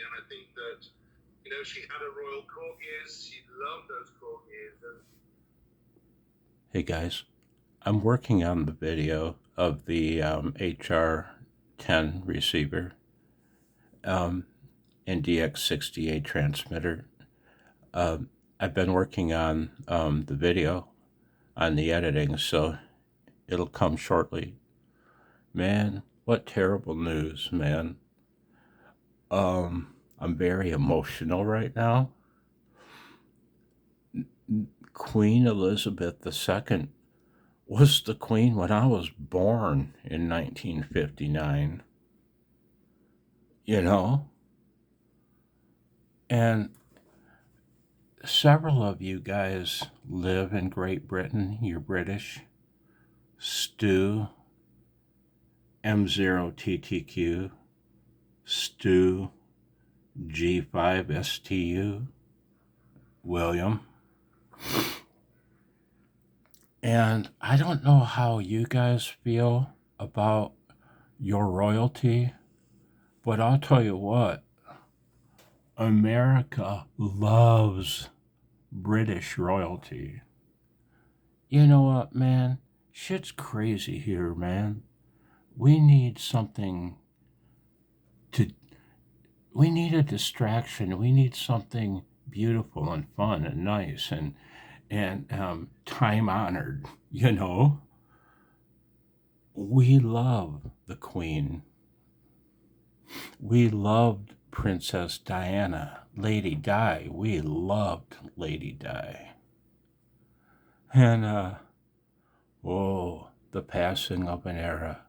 And I think that, you know, she had a royal corgis. She loved those corgis. And Hey guys, I'm working on the video of the HR-10 receiver and DX68 transmitter. I've been working on the video on the editing, so it'll come shortly. Man, what terrible news, man. I'm very emotional right now. Queen Elizabeth II was the queen when I was born in 1959, you know? And several of you guys live in Great Britain. You're British. Stu, M0TTQ, Stu, G5STU, William. And I don't know how you guys feel about your royalty, but I'll tell you what, America loves British royalty. You know what, man? Shit's crazy here, man. We need something to, we need a distraction. We need something beautiful and fun and nice and time honored, you know? We love the Queen. We loved Princess Diana, Lady Di. We loved Lady Di. And, oh, the passing of an era.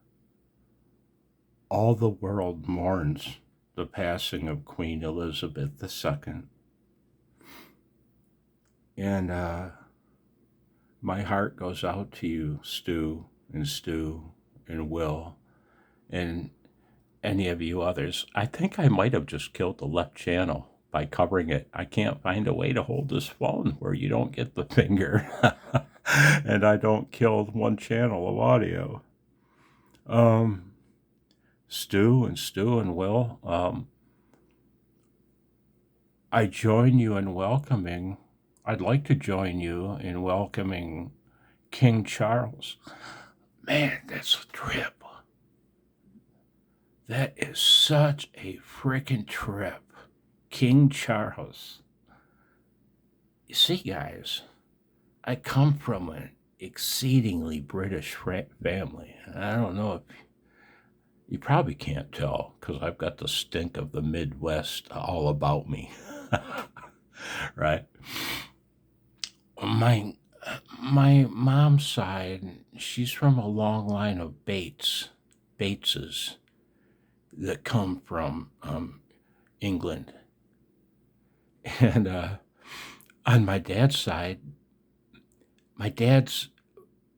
All the world mourns the passing of Queen Elizabeth II. And my heart goes out to you, Stu and Will and any of you others. I think I might have just killed the left channel by covering it. I can't find a way to hold this phone where you don't get the finger and I don't kill one channel of audio. Stu and Will, I join you in welcoming, I'd like to join you in welcoming King Charles. Man, that's a trip. That is such a freaking trip. King Charles. You see, guys, I come from an exceedingly British family. I don't know if you probably can't tell because I've got the stink of the Midwest all about me, right? My my mom's side, she's from a long line of Bateses that come from England, and on my dad's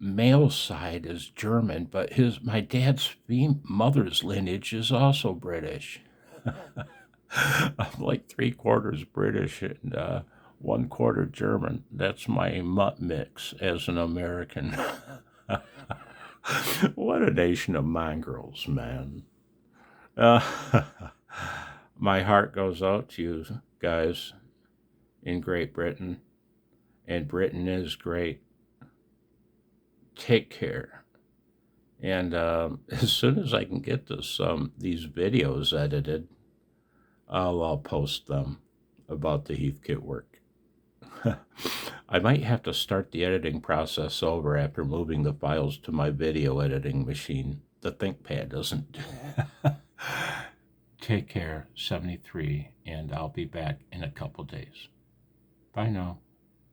male side is German, but my dad's mother's lineage is also British. I'm like 3/4 British and 1/4 German. That's my mutt mix as an American. What a nation of mongrels, man. Uh, my heart goes out to you guys in Great Britain, and Britain is great. Take care. And as soon as I can get these videos edited, I'll post them about the Heathkit work. I might have to start the editing process over after moving the files to my video editing machine. The ThinkPad doesn't. Take care, 73, and I'll be back in a couple days. Bye now.